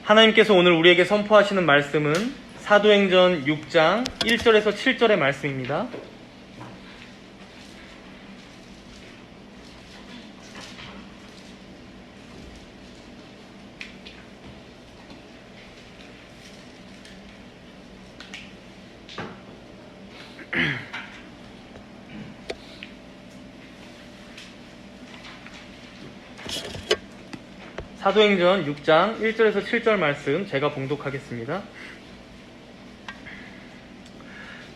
하나님께서 오늘 우리에게 선포하시는 말씀은 사도행전 6장 1절에서 7절의 말씀입니다. 사도행전 6장 1절에서 7절 말씀 제가 봉독하겠습니다.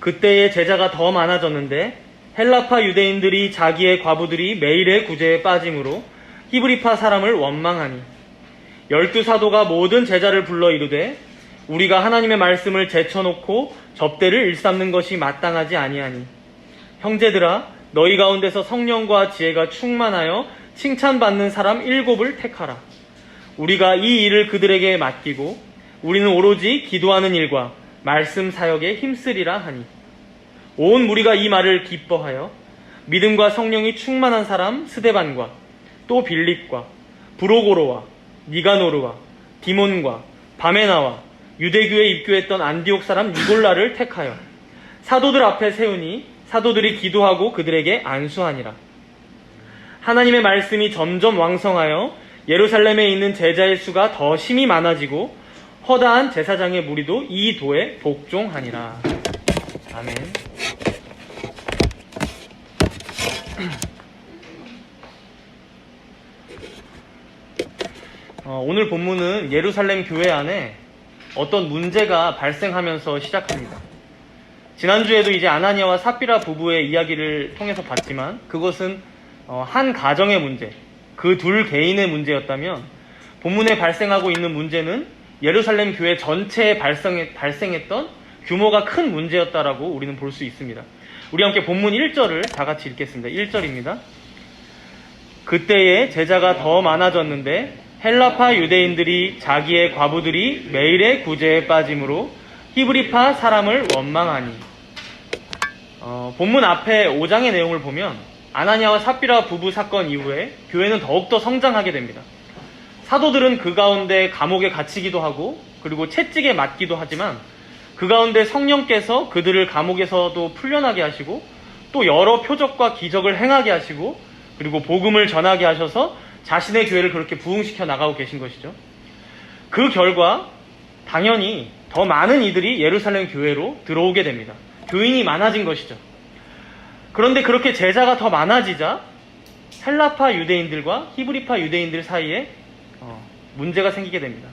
그때에 제자가 더 많아졌는데 헬라파 유대인들이 자기의 과부들이 매일의 구제에 빠짐으로 히브리파 사람을 원망하니 12사도가 모든 제자를 불러 이르되 우리가 하나님의 말씀을 제쳐놓고 접대를 일삼는 것이 마땅하지 아니하니 형제들아 너희 가운데서 성령과 지혜가 충만하여 칭찬받는 사람 7을 택하라. 우리가 이 일을 그들에게 맡기고 우리는 오로지 기도하는 일과 말씀 사역에 힘쓰리라 하니 온 무리가 이 말을 기뻐하여 믿음과 성령이 충만한 사람 스데반과 또 빌립과 브로고로와 니가노르와 디몬과 바메나와 유대교에 입교했던 안디옥 사람 니골라를 택하여 사도들 앞에 세우니 사도들이 기도하고 그들에게 안수하니라. 하나님의 말씀이 점점 왕성하여 예루살렘에 있는 제자의 수가 더 심히 많아지고 허다한 제사장의 무리도 이 도에 복종하니라. 아멘. 오늘 본문은 예루살렘 교회 안에 어떤 문제가 발생하면서 시작합니다. 지난주에도 이제 아나니아와 삽비라 부부의 이야기를 통해서 봤지만 그것은 한 가정의 문제, 그 둘 개인의 문제였다면 본문에 발생하고 있는 문제는 예루살렘 교회 전체에 발생했던 규모가 큰 문제였다라고 우리는 볼 수 있습니다. 우리 함께 본문 1절을 다 같이 읽겠습니다. 1절입니다. 그때에 제자가 더 많아졌는데 헬라파 유대인들이 자기의 과부들이 매일의 구제에 빠짐으로 히브리파 사람을 원망하니 본문 앞에 5장의 내용을 보면 아나니아와 삽비라 부부 사건 이후에 교회는 더욱더 성장하게 됩니다. 사도들은 그 가운데 감옥에 갇히기도 하고 그리고 채찍에 맞기도 하지만 그 가운데 성령께서 그들을 감옥에서도 풀려나게 하시고 또 여러 표적과 기적을 행하게 하시고 그리고 복음을 전하게 하셔서 자신의 교회를 그렇게 부흥시켜 나가고 계신 것이죠. 그 결과 당연히 더 많은 이들이 예루살렘 교회로 들어오게 됩니다. 교인이 많아진 것이죠. 그런데 그렇게 제자가 더 많아지자 헬라파 유대인들과 히브리파 유대인들 사이에 문제가 생기게 됩니다.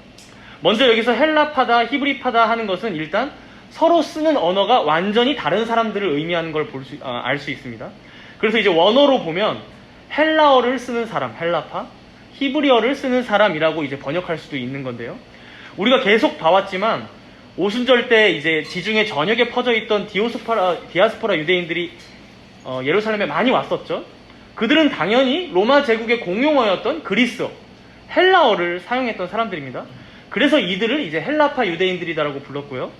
먼저 여기서 헬라파다 히브리파다 하는 것은 일단 서로 쓰는 언어가 완전히 다른 사람들을 의미하는 걸 알 수 있습니다. 그래서 이제 원어로 보면 헬라어를 쓰는 사람, 헬라파, 히브리어를 쓰는 사람이라고 이제 번역할 수도 있는 건데요. 우리가 계속 봐왔지만 오순절 때 이제 지중해 전역에 퍼져 있던 디아스포라 유대인들이 예루살렘에 많이 왔었죠. 그들은 당연히 로마 제국의 공용어였던 그리스어, 헬라어를 사용했던 사람들입니다. 그래서 이들을 이제 헬라파 유대인들이다라고 불렀고요.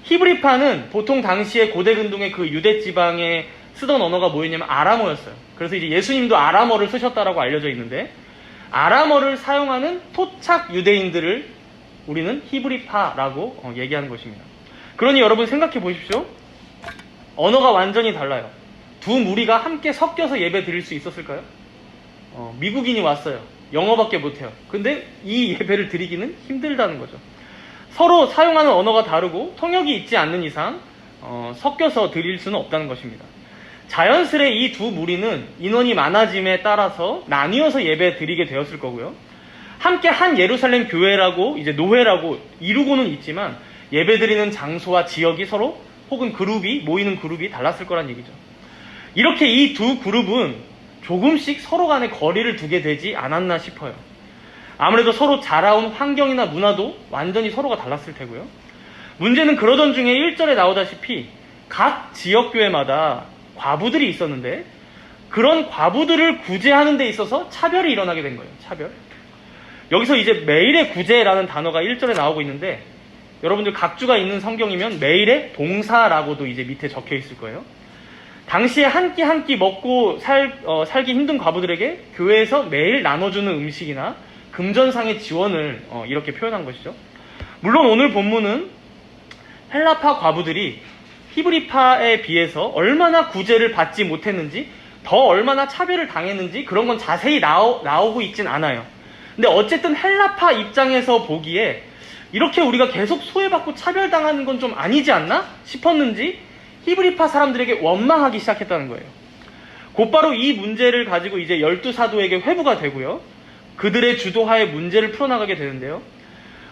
히브리파는 보통 당시에 고대 근동의 그 유대 지방에 쓰던 언어가 뭐였냐면 아람어였어요. 그래서 이제 예수님도 아람어를 쓰셨다라고 알려져 있는데 아람어를 사용하는 토착 유대인들을 우리는 히브리파라고 얘기하는 것입니다. 그러니 여러분 생각해 보십시오. 언어가 완전히 달라요. 두 무리가 함께 섞여서 예배 드릴 수 있었을까요? 미국인이 왔어요. 영어밖에 못해요. 근데 이 예배를 드리기는 힘들다는 거죠. 서로 사용하는 언어가 다르고 통역이 있지 않는 이상 섞여서 드릴 수는 없다는 것입니다. 자연스레 이 두 무리는 인원이 많아짐에 따라서 나뉘어서 예배 드리게 되었을 거고요. 함께 한 예루살렘 교회라고 이제 노회라고 이루고는 있지만 예배 드리는 장소와 지역이 서로 혹은 모이는 그룹이 달랐을 거란 얘기죠. 이렇게 이 두 그룹은 조금씩 서로 간에 거리를 두게 되지 않았나 싶어요. 아무래도 서로 자라온 환경이나 문화도 완전히 서로가 달랐을 테고요. 문제는 그러던 중에 1절에 나오다시피 각 지역교회마다 과부들이 있었는데 그런 과부들을 구제하는 데 있어서 차별이 일어나게 된 거예요. 차별. 여기서 이제 매일의 구제라는 단어가 1절에 나오고 있는데 여러분들 각주가 있는 성경이면 매일의 동사라고도 이제 밑에 적혀 있을 거예요. 당시에 한 끼 먹고 살기 힘든 과부들에게 교회에서 매일 나눠주는 음식이나 금전상의 지원을 이렇게 표현한 것이죠. 물론 오늘 본문은 헬라파 과부들이 히브리파에 비해서 얼마나 구제를 받지 못했는지, 더 얼마나 차별을 당했는지 그런 건 자세히 나오고 있진 않아요. 근데 어쨌든 헬라파 입장에서 보기에 이렇게 우리가 계속 소외받고 차별당하는 건 좀 아니지 않나 싶었는지 히브리파 사람들에게 원망하기 시작했다는 거예요. 곧바로 이 문제를 가지고 이제 12사도에게 회부가 되고요. 그들의 주도하에 문제를 풀어나가게 되는데요.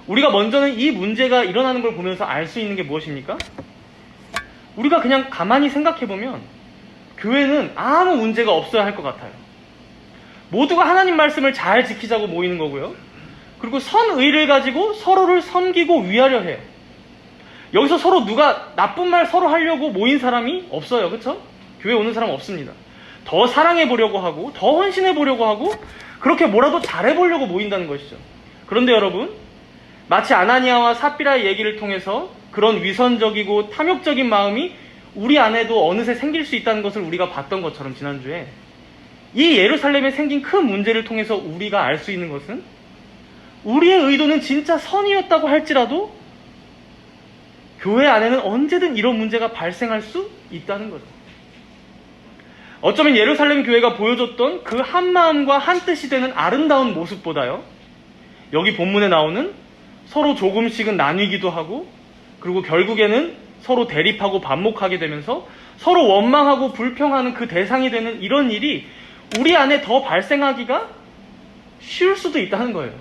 우리가 먼저는 이 문제가 일어나는 걸 보면서 알 수 있는 게 무엇입니까? 우리가 그냥 가만히 생각해보면 교회는 아무 문제가 없어야 할 것 같아요. 모두가 하나님 말씀을 잘 지키자고 모이는 거고요. 그리고 선의를 가지고 서로를 섬기고 위하려 해요. 여기서 서로 누가 나쁜 말 서로 하려고 모인 사람이 없어요. 그렇죠? 교회 오는 사람 없습니다. 더 사랑해 보려고 하고 더 헌신해 보려고 하고 그렇게 뭐라도 잘해 보려고 모인다는 것이죠. 그런데 여러분, 마치 아나니아와 삽비라의 얘기를 통해서 그런 위선적이고 탐욕적인 마음이 우리 안에도 어느새 생길 수 있다는 것을 우리가 봤던 것처럼 지난주에 이 예루살렘에 생긴 큰 문제를 통해서 우리가 알 수 있는 것은 우리의 의도는 진짜 선이었다고 할지라도 교회 안에는 언제든 이런 문제가 발생할 수 있다는 거죠. 어쩌면 예루살렘 교회가 보여줬던 그 한마음과 한뜻이 되는 아름다운 모습보다요, 여기 본문에 나오는 서로 조금씩은 나뉘기도 하고 그리고 결국에는 서로 대립하고 반목하게 되면서 서로 원망하고 불평하는 그 대상이 되는 이런 일이 우리 안에 더 발생하기가 쉬울 수도 있다는 거예요.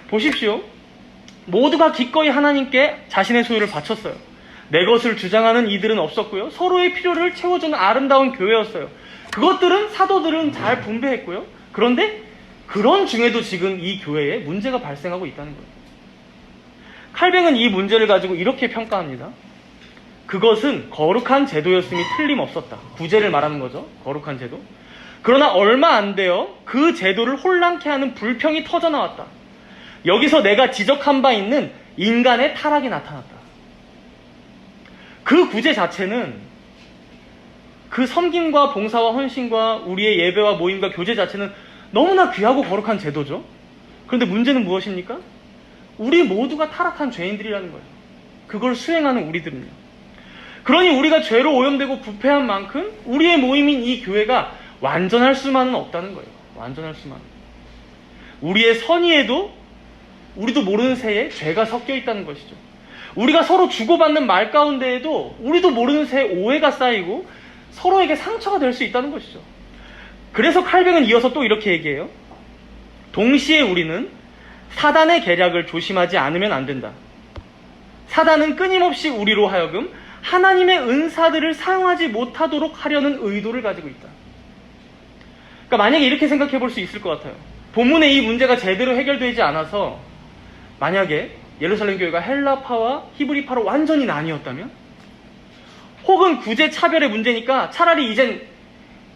보십시오. 모두가 기꺼이 하나님께 자신의 소유를 바쳤어요. 내 것을 주장하는 이들은 없었고요. 서로의 필요를 채워주는 아름다운 교회였어요. 그것들은 사도들은 잘 분배했고요. 그런데 그런 중에도 지금 이 교회에 문제가 발생하고 있다는 거예요. 칼뱅은 이 문제를 가지고 이렇게 평가합니다. 그것은 거룩한 제도였음이 틀림없었다. 구제를 말하는 거죠. 거룩한 제도. 그러나 얼마 안 되어 그 제도를 혼란케 하는 불평이 터져나왔다. 여기서 내가 지적한 바 있는 인간의 타락이 나타났다. 그 구제 자체는 그 섬김과 봉사와 헌신과 우리의 예배와 모임과 교제 자체는 너무나 귀하고 거룩한 제도죠. 그런데 문제는 무엇입니까? 우리 모두가 타락한 죄인들이라는 거예요. 그걸 수행하는 우리들은요. 그러니 우리가 죄로 오염되고 부패한 만큼 우리의 모임인 이 교회가 완전할 수만은 없다는 거예요. 완전할 수만은. 우리의 선의에도 우리도 모르는 새에 죄가 섞여 있다는 것이죠. 우리가 서로 주고받는 말 가운데에도 우리도 모르는 새에 오해가 쌓이고 서로에게 상처가 될 수 있다는 것이죠. 그래서 칼뱅은 이어서 또 이렇게 얘기해요. 동시에 우리는 사단의 계략을 조심하지 않으면 안 된다. 사단은 끊임없이 우리로 하여금 하나님의 은사들을 사용하지 못하도록 하려는 의도를 가지고 있다. 그러니까 만약에 이렇게 생각해 볼 수 있을 것 같아요. 본문에 이 문제가 제대로 해결되지 않아서 만약에 예루살렘 교회가 헬라파와 히브리파로 완전히 나뉘었다면, 혹은 구제 차별의 문제니까 차라리 이젠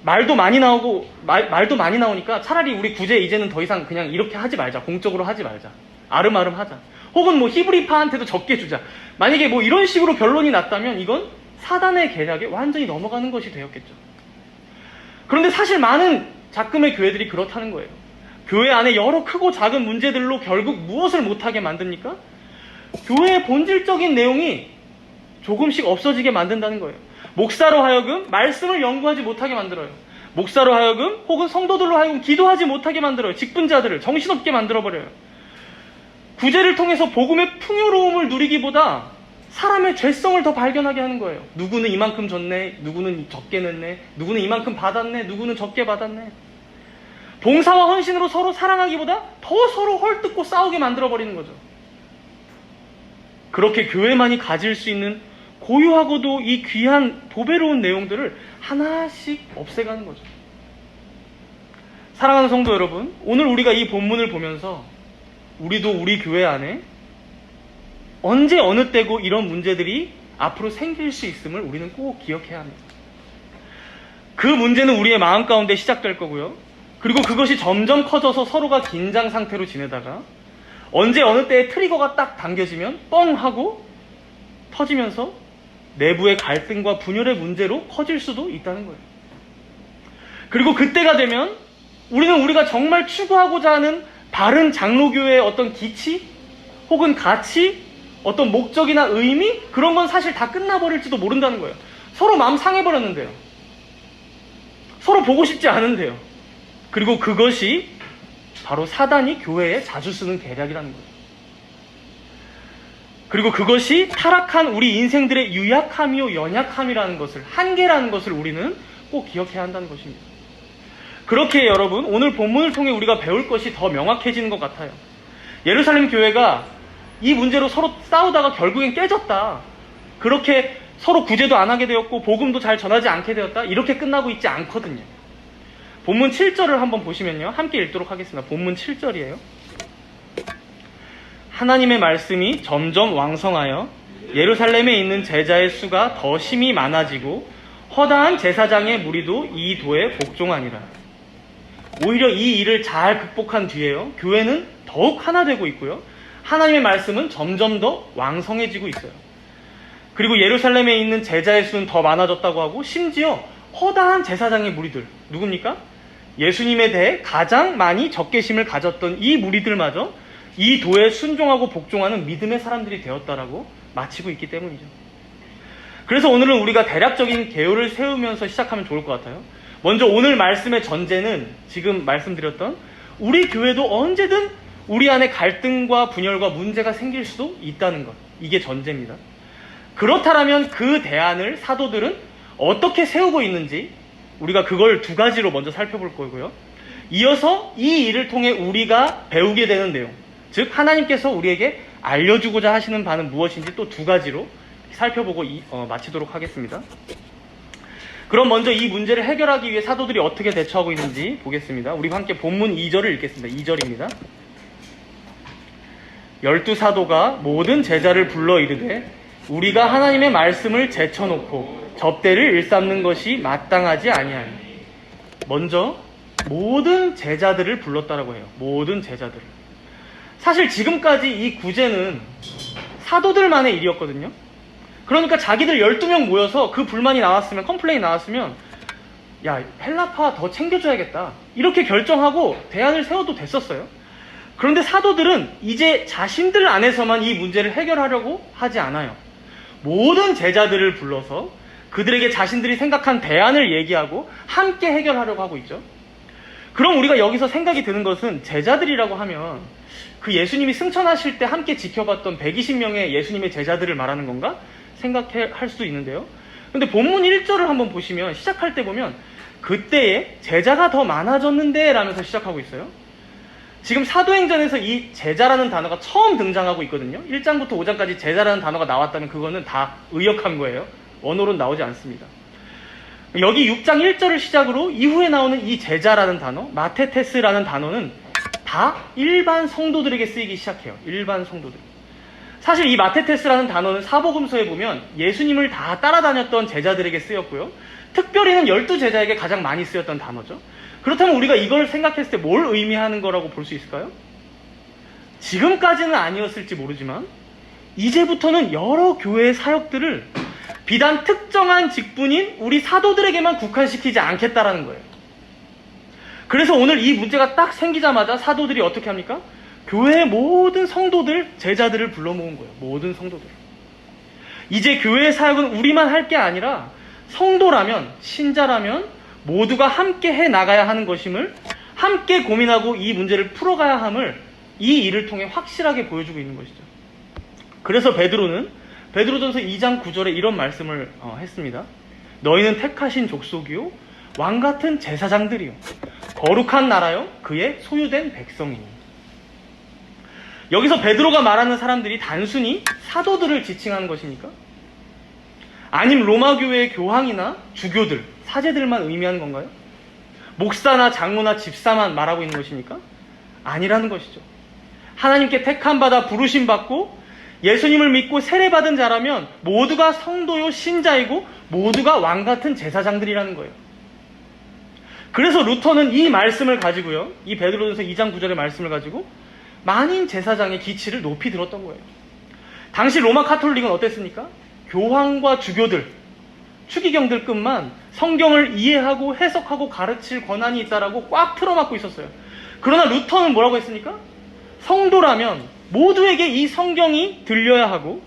말도 많이 나오니까 차라리 우리 구제 이제는 더 이상 그냥 이렇게 하지 말자. 공적으로 하지 말자. 아름아름 하자. 혹은 뭐 히브리파한테도 적게 주자. 만약에 뭐 이런 식으로 결론이 났다면 이건 사단의 계략에 완전히 넘어가는 것이 되었겠죠. 그런데 사실 많은 작금의 교회들이 그렇다는 거예요. 교회 안에 여러 크고 작은 문제들로 결국 무엇을 못하게 만듭니까? 교회의 본질적인 내용이 조금씩 없어지게 만든다는 거예요. 목사로 하여금 말씀을 연구하지 못하게 만들어요. 목사로 하여금 혹은 성도들로 하여금 기도하지 못하게 만들어요. 직분자들을 정신없게 만들어버려요. 구제를 통해서 복음의 풍요로움을 누리기보다 사람의 죄성을 더 발견하게 하는 거예요. 누구는 이만큼 줬네, 누구는 적게 냈네, 누구는 이만큼 받았네, 누구는 적게 받았네. 봉사와 헌신으로 서로 사랑하기보다 더 서로 헐뜯고 싸우게 만들어버리는 거죠. 그렇게 교회만이 가질 수 있는 고유하고도 이 귀한 보배로운 내용들을 하나씩 없애가는 거죠. 사랑하는 성도 여러분, 오늘 우리가 이 본문을 보면서 우리도 우리 교회 안에 언제 어느 때고 이런 문제들이 앞으로 생길 수 있음을 우리는 꼭 기억해야 합니다. 그 문제는 우리의 마음 가운데 시작될 거고요. 그리고 그것이 점점 커져서 서로가 긴장 상태로 지내다가 언제 어느 때에 트리거가 딱 당겨지면 뻥 하고 터지면서 내부의 갈등과 분열의 문제로 커질 수도 있다는 거예요. 그리고 그때가 되면 우리는 우리가 정말 추구하고자 하는 바른 장로교회의 어떤 기치 혹은 가치, 어떤 목적이나 의미, 그런 건 사실 다 끝나버릴지도 모른다는 거예요. 서로 마음 상해버렸는데요. 서로 보고 싶지 않은데요. 그리고 그것이 바로 사단이 교회에 자주 쓰는 계략이라는 거예요. 그리고 그것이 타락한 우리 인생들의 유약함이요 연약함이라는 것을, 한계라는 것을 우리는 꼭 기억해야 한다는 것입니다. 그렇게 여러분, 오늘 본문을 통해 우리가 배울 것이 더 명확해지는 것 같아요. 예루살렘 교회가 이 문제로 서로 싸우다가 결국엔 깨졌다. 그렇게 서로 구제도 안 하게 되었고 복음도 잘 전하지 않게 되었다. 이렇게 끝나고 있지 않거든요. 본문 7절을 한번 보시면요. 함께 읽도록 하겠습니다. 본문 7절이에요. 하나님의 말씀이 점점 왕성하여 예루살렘에 있는 제자의 수가 더 심히 많아지고 허다한 제사장의 무리도 이 도에 복종하니라. 오히려 이 일을 잘 극복한 뒤에요. 교회는 더욱 하나 되고 있고요. 하나님의 말씀은 점점 더 왕성해지고 있어요. 그리고 예루살렘에 있는 제자의 수는 더 많아졌다고 하고 심지어 허다한 제사장의 무리들, 누굽니까? 예수님에 대해 가장 많이 적개심을 가졌던 이 무리들마저 이 도에 순종하고 복종하는 믿음의 사람들이 되었다라고 마치고 있기 때문이죠. 그래서 오늘은 우리가 대략적인 개요를 세우면서 시작하면 좋을 것 같아요. 먼저 오늘 말씀의 전제는 지금 말씀드렸던 우리 교회도 언제든 우리 안에 갈등과 분열과 문제가 생길 수도 있다는 것. 이게 전제입니다. 그렇다면 그 대안을 사도들은 어떻게 세우고 있는지 우리가 그걸 두 가지로 먼저 살펴볼 거고요. 이어서 이 일을 통해 우리가 배우게 되는 내용, 즉 하나님께서 우리에게 알려주고자 하시는 바는 무엇인지 또 두 가지로 살펴보고 마치도록 하겠습니다. 그럼 먼저 이 문제를 해결하기 위해 사도들이 어떻게 대처하고 있는지 보겠습니다. 우리 함께 본문 2절을 읽겠습니다. 2절입니다. 12사도가 모든 제자를 불러 이르되 우리가 하나님의 말씀을 제쳐놓고 접대를 일삼는 것이 마땅하지 아니하니. 먼저 모든 제자들을 불렀다라고 해요. 모든 제자들을. 사실 지금까지 이 구제는 사도들만의 일이었거든요. 그러니까 자기들 12명 모여서 그 불만이 나왔으면, 컴플레인이 나왔으면 야, 헬라파 더 챙겨줘야겠다 이렇게 결정하고 대안을 세워도 됐었어요. 그런데 사도들은 이제 자신들 안에서만 이 문제를 해결하려고 하지 않아요. 모든 제자들을 불러서 그들에게 자신들이 생각한 대안을 얘기하고 함께 해결하려고 하고 있죠. 그럼 우리가 여기서 생각이 드는 것은 제자들이라고 하면 그 예수님이 승천하실 때 함께 지켜봤던 120명의 예수님의 제자들을 말하는 건가? 생각할 수 있는데요. 근데 본문 1절을 한번 보시면 시작할 때 보면 그때에 제자가 더 많아졌는데 라면서 시작하고 있어요. 지금 사도행전에서 이 제자라는 단어가 처음 등장하고 있거든요. 1장부터 5장까지 제자라는 단어가 나왔다면 그거는 다 의역한 거예요. 원어로는 나오지 않습니다. 여기 6장 1절을 시작으로 이후에 나오는 이 제자라는 단어, 마테테스라는 단어는 다 일반 성도들에게 쓰이기 시작해요. 일반 성도들. 사실 이 마테테스라는 단어는 사복음서에 보면 예수님을 다 따라다녔던 제자들에게 쓰였고요. 특별히는 12제자에게 가장 많이 쓰였던 단어죠. 그렇다면 우리가 이걸 생각했을 때 뭘 의미하는 거라고 볼 수 있을까요? 지금까지는 아니었을지 모르지만 이제부터는 여러 교회의 사역들을 비단 특정한 직분인 우리 사도들에게만 국한시키지 않겠다라는 거예요. 그래서 오늘 이 문제가 딱 생기자마자 사도들이 어떻게 합니까? 교회의 모든 성도들, 제자들을 불러 모은 거예요. 모든 성도들. 이제 교회의 사역은 우리만 할 게 아니라 성도라면, 신자라면 모두가 함께 해 나가야 하는 것임을, 함께 고민하고 이 문제를 풀어가야 함을 이 일을 통해 확실하게 보여주고 있는 것이죠. 그래서 베드로전서 2장 9절에 이런 말씀을 했습니다. 너희는 택하신 족속이요 왕같은 제사장들이요 거룩한 나라요 그의 소유된 백성이니. 여기서 베드로가 말하는 사람들이 단순히 사도들을 지칭하는 것입니까? 아님 로마 교회의 교황이나 주교들, 사제들만 의미하는 건가요? 목사나 장로나 집사만 말하고 있는 것입니까? 아니라는 것이죠. 하나님께 택함받아 부르심받고 예수님을 믿고 세례받은 자라면 모두가 성도요 신자이고 모두가 왕같은 제사장들이라는 거예요. 그래서 루터는 이 말씀을 가지고요, 이 베드로전서 2장 9절의 말씀을 가지고 만인 제사장의 기치를 높이 들었던 거예요. 당시 로마 카톨릭은 어땠습니까? 교황과 주교들, 추기경들급만 성경을 이해하고 해석하고 가르칠 권한이 있다라고 꽉 틀어막고 있었어요. 그러나 루터는 뭐라고 했습니까? 성도라면 모두에게 이 성경이 들려야 하고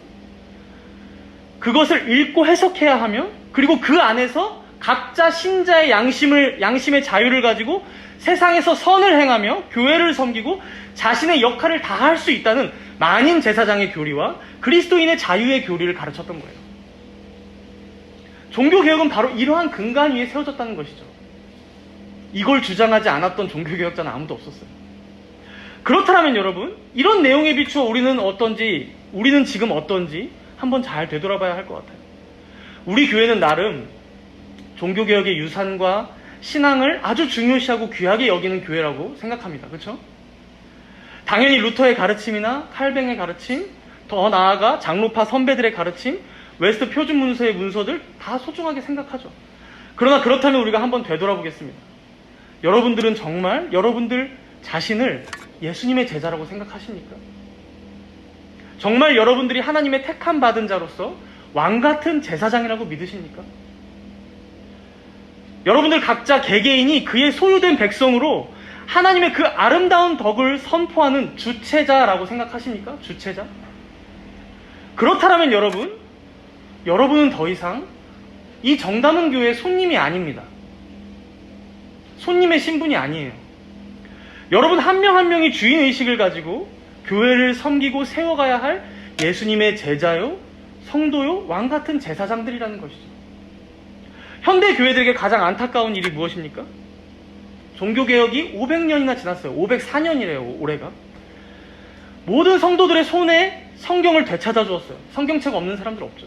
그것을 읽고 해석해야 하며 그리고 그 안에서 각자 신자의 양심의 자유를 가지고 세상에서 선을 행하며 교회를 섬기고 자신의 역할을 다할 수 있다는 만인 제사장의 교리와 그리스도인의 자유의 교리를 가르쳤던 거예요. 종교개혁은 바로 이러한 근간 위에 세워졌다는 것이죠. 이걸 주장하지 않았던 종교개혁자는 아무도 없었어요. 그렇다면 여러분, 이런 내용에 비추어 우리는 지금 어떤지 한번 잘 되돌아봐야 할 것 같아요. 우리 교회는 나름 종교개혁의 유산과 신앙을 아주 중요시하고 귀하게 여기는 교회라고 생각합니다. 그렇죠? 당연히 루터의 가르침이나 칼뱅의 가르침, 더 나아가 장로파 선배들의 가르침, 웨스트 표준 문서의 문서들 다 소중하게 생각하죠. 그러나 그렇다면 우리가 한번 되돌아보겠습니다. 여러분들은 정말 여러분들 자신을 예수님의 제자라고 생각하십니까? 정말 여러분들이 하나님의 택함 받은 자로서 왕같은 제사장이라고 믿으십니까? 여러분들 각자 개개인이 그의 소유된 백성으로 하나님의 그 아름다운 덕을 선포하는 주체자라고 생각하십니까? 주체자? 그렇다면 여러분은 더 이상 이 정담은 교회의 손님이 아닙니다. 손님의 신분이 아니에요. 여러분 한 명 한 명이 주인의식을 가지고 교회를 섬기고 세워가야 할 예수님의 제자요, 성도요, 왕같은 제사장들이라는 것이죠. 현대 교회들에게 가장 안타까운 일이 무엇입니까? 종교개혁이 500년이나 지났어요. 504년이래요, 올해가. 모든 성도들의 손에 성경을 되찾아 주었어요. 성경책 없는 사람들 없죠.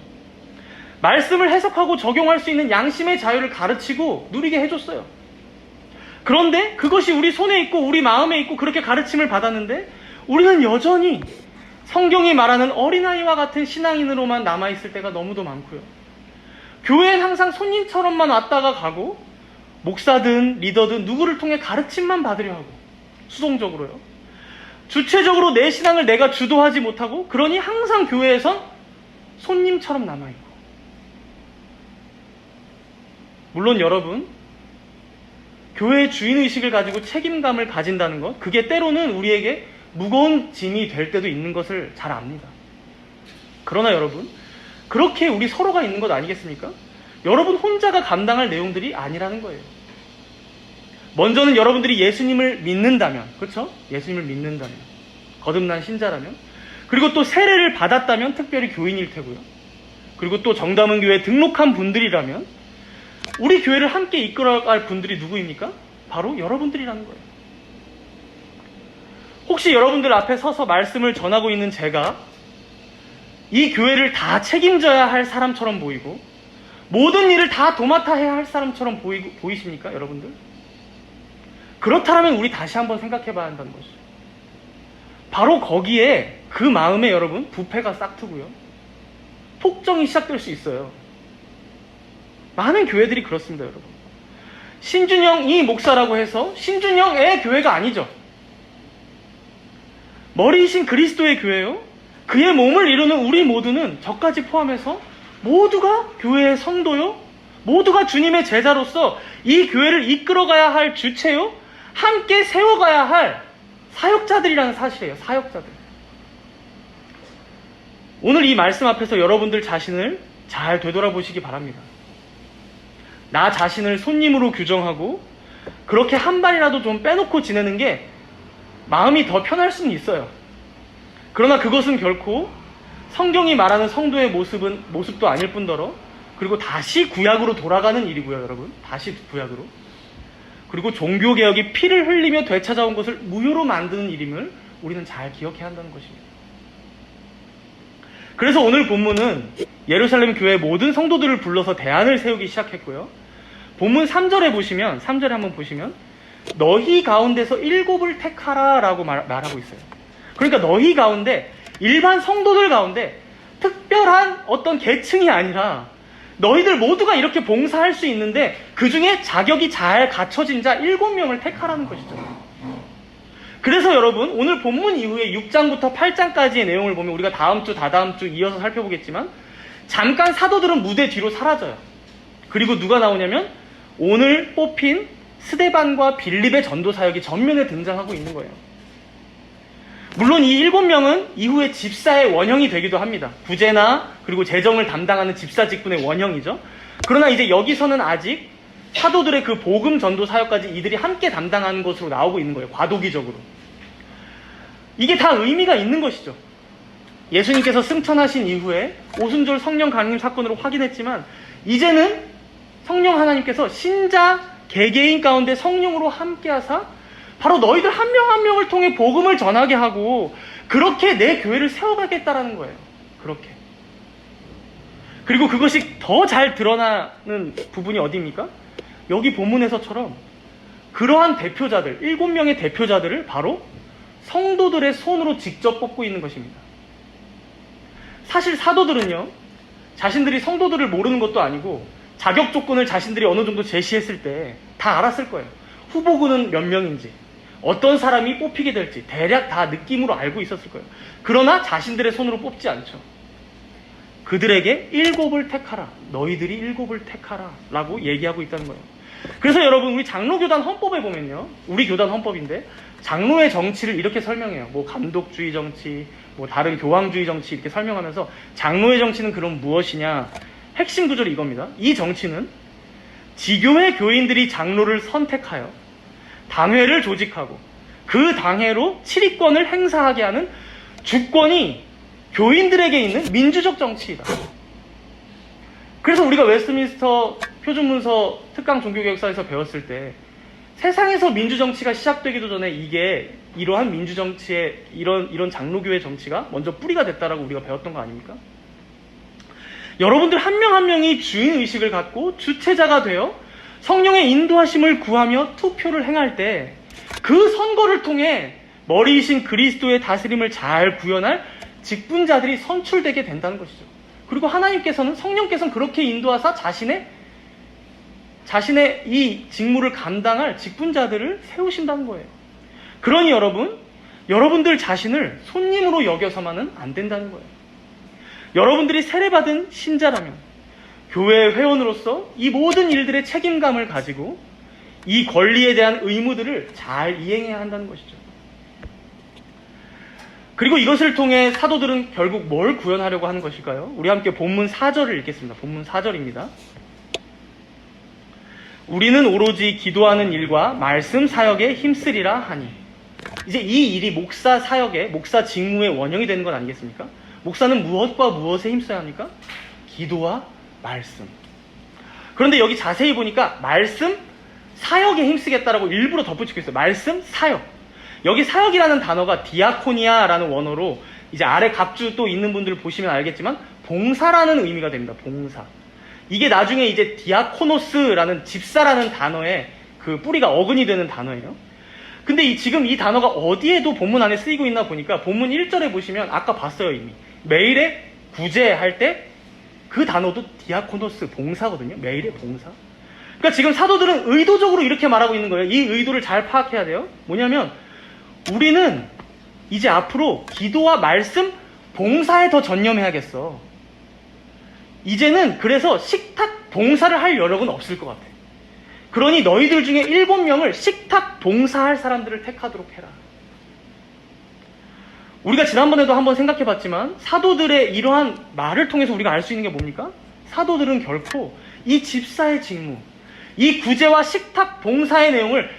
말씀을 해석하고 적용할 수 있는 양심의 자유를 가르치고 누리게 해줬어요. 그런데 그것이 우리 손에 있고 우리 마음에 있고 그렇게 가르침을 받았는데 우리는 여전히 성경이 말하는 어린아이와 같은 신앙인으로만 남아있을 때가 너무도 많고요. 교회엔 항상 손님처럼만 왔다가 가고 목사든 리더든 누구를 통해 가르침만 받으려 하고 수동적으로요. 주체적으로 내 신앙을 내가 주도하지 못하고 그러니 항상 교회에선 손님처럼 남아있고. 물론 여러분, 교회의 주인의식을 가지고 책임감을 가진다는 것, 그게 때로는 우리에게 무거운 짐이 될 때도 있는 것을 잘 압니다. 그러나 여러분, 그렇게 우리 서로가 있는 것 아니겠습니까? 여러분 혼자가 감당할 내용들이 아니라는 거예요. 먼저는 여러분들이 예수님을 믿는다면, 그렇죠? 예수님을 믿는다면, 거듭난 신자라면, 그리고 또 세례를 받았다면 특별히 교인일 테고요. 그리고 또 정담은 교회에 등록한 분들이라면 우리 교회를 함께 이끌어갈 분들이 누구입니까? 바로 여러분들이라는 거예요. 혹시 여러분들 앞에 서서 말씀을 전하고 있는 제가 이 교회를 다 책임져야 할 사람처럼 보이고 모든 일을 다 도맡아 해야 할 사람처럼 보이십니까? 여러분들? 그렇다면 우리 다시 한번 생각해 봐야 한다는 것이죠. 바로 거기에 그 마음에 여러분 부패가 싹트고요. 폭정이 시작될 수 있어요. 많은 교회들이 그렇습니다, 여러분. 신준영이 목사라고 해서 신준영의 교회가 아니죠. 머리이신 그리스도의 교회요. 그의 몸을 이루는 우리 모두는 저까지 포함해서 모두가 교회의 성도요. 모두가 주님의 제자로서 이 교회를 이끌어가야 할 주체요. 함께 세워가야 할 사역자들이라는 사실이에요. 사역자들. 오늘 이 말씀 앞에서 여러분들 자신을 잘 되돌아보시기 바랍니다. 나 자신을 손님으로 규정하고 그렇게 한 발이라도 좀 빼놓고 지내는 게 마음이 더 편할 수는 있어요. 그러나 그것은 결코 성경이 말하는 성도의 모습도 아닐 뿐더러 그리고 다시 구약으로 돌아가는 일이고요, 여러분. 다시 구약으로. 그리고 종교개혁이 피를 흘리며 되찾아온 것을 무효로 만드는 일임을 우리는 잘 기억해야 한다는 것입니다. 그래서 오늘 본문은 예루살렘 교회 모든 성도들을 불러서 대안을 세우기 시작했고요. 본문 3절에 한번 보시면 너희 가운데서 7을 택하라 라고 말하고 있어요. 그러니까 너희 가운데 일반 성도들 가운데 특별한 어떤 계층이 아니라 너희들 모두가 이렇게 봉사할 수 있는데 그 중에 자격이 잘 갖춰진 자 7명을 택하라는 것이죠. 그래서 여러분 오늘 본문 이후에 6장부터 8장까지의 내용을 보면 우리가 다음 주 다다음 주 이어서 살펴보겠지만 잠깐 사도들은 무대 뒤로 사라져요. 그리고 누가 나오냐면 오늘 뽑힌 스데반과 빌립의 전도 사역이 전면에 등장하고 있는 거예요. 물론 이 7명은 이후에 집사의 원형이 되기도 합니다. 구제나 그리고 재정을 담당하는 집사 직분의 원형이죠. 그러나 이제 여기서는 아직 사도들의 그 복음 전도 사역까지 이들이 함께 담당하는 것으로 나오고 있는 거예요. 과도기적으로. 이게 다 의미가 있는 것이죠. 예수님께서 승천하신 이후에 오순절 성령 강림 사건으로 확인했지만 이제는 성령 하나님께서 신자 개개인 가운데 성령으로 함께하사 바로 너희들 한 명 한 명을 통해 복음을 전하게 하고 그렇게 내 교회를 세워가겠다라는 거예요. 그렇게. 그리고 그것이 더 잘 드러나는 부분이 어디입니까? 여기 본문에서처럼 그러한 대표자들, 7명의 대표자들을 바로 성도들의 손으로 직접 뽑고 있는 것입니다. 사실 사도들은요, 자신들이 성도들을 모르는 것도 아니고 자격 조건을 자신들이 어느 정도 제시했을 때 다 알았을 거예요. 후보군은 몇 명인지, 어떤 사람이 뽑히게 될지 대략 다 느낌으로 알고 있었을 거예요. 그러나 자신들의 손으로 뽑지 않죠. 그들에게 7을 택하라. 너희들이 7을 택하라. 라고 얘기하고 있다는 거예요. 그래서 여러분, 우리 장로교단 헌법에 보면요, 우리 교단 헌법인데 장로의 정치를 이렇게 설명해요. 뭐 감독주의 정치, 뭐 다른 교황주의 정치 이렇게 설명하면서 장로의 정치는 그럼 무엇이냐? 핵심 구절이 이겁니다. 이 정치는 지교회 교인들이 장로를 선택하여 당회를 조직하고 그 당회로 치리권을 행사하게 하는 주권이 교인들에게 있는 민주적 정치이다. 그래서 우리가 웨스트민스터 표준문서 특강 종교개혁사에서 배웠을 때 세상에서 민주정치가 시작되기도 전에 이게 이러한 민주정치의 이런 장로교회 정치가 먼저 뿌리가 됐다라고 우리가 배웠던 거 아닙니까? 여러분들 한 명 한 명이 주인의식을 갖고 주체자가 되어 성령의 인도하심을 구하며 투표를 행할 때 그 선거를 통해 머리이신 그리스도의 다스림을 잘 구현할 직분자들이 선출되게 된다는 것이죠. 그리고 하나님께서는, 성령께서는 그렇게 인도하사 자신의 이 직무를 감당할 직분자들을 세우신다는 거예요. 그러니 여러분들 자신을 손님으로 여겨서만은 안 된다는 거예요. 여러분들이 세례받은 신자라면 교회의 회원으로서 이 모든 일들의 책임감을 가지고 이 권리에 대한 의무들을 잘 이행해야 한다는 것이죠. 그리고 이것을 통해 사도들은 결국 뭘 구현하려고 하는 것일까요? 우리 함께 본문 4절을 읽겠습니다. 본문 4절입니다. 우리는 오로지 기도하는 일과 말씀 사역에 힘쓰리라 하니. 이제 이 일이 목사 사역의, 목사 직무의 원형이 되는 건 아니겠습니까? 목사는 무엇과 무엇에 힘써야 합니까? 기도와 말씀. 그런데 여기 자세히 보니까 말씀 사역에 힘쓰겠다라고 일부러 덧붙이고 있어요. 말씀 사역. 여기 사역이라는 단어가 디아코니아라는 원어로 이제 아래 각주 또 있는 분들 보시면 알겠지만 봉사라는 의미가 됩니다. 봉사. 이게 나중에 이제 디아코노스라는 집사라는 단어의 그 뿌리가 어근이 되는 단어예요. 근데 지금 이 단어가 어디에도 본문 안에 쓰이고 있나 보니까 본문 1절에 보시면 아까 봤어요 이미. 매일의 구제할 때 그 단어도 디아코노스 봉사거든요. 매일의 봉사. 그러니까 지금 사도들은 의도적으로 이렇게 말하고 있는 거예요. 이 의도를 잘 파악해야 돼요. 뭐냐면 우리는 이제 앞으로 기도와 말씀, 봉사에 더 전념해야겠어. 이제는 그래서 식탁 봉사를 할 여력은 없을 것 같아. 그러니 너희들 중에 7명을 식탁 봉사할 사람들을 택하도록 해라. 우리가 지난번에도 한번 생각해봤지만 사도들의 이러한 말을 통해서 우리가 알 수 있는 게 뭡니까? 사도들은 결코 이 집사의 직무, 이 구제와 식탁 봉사의 내용을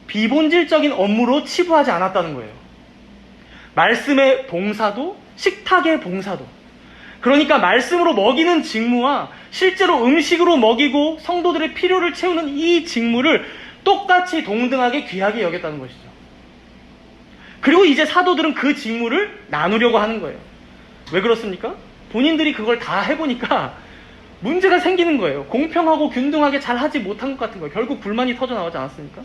비본질적인 업무로 치부하지 않았다는 거예요. 말씀의 봉사도 식탁의 봉사도, 그러니까 말씀으로 먹이는 직무와 실제로 음식으로 먹이고 성도들의 필요를 채우는 이 직무를 똑같이 동등하게 귀하게 여겼다는 것이죠. 그리고 이제 사도들은 그 직무를 나누려고 하는 거예요. 왜 그렇습니까? 본인들이 그걸 다 해보니까 문제가 생기는 거예요. 공평하고 균등하게 잘 하지 못한 것 같은 거예요. 결국 불만이 터져나오지 않았습니까?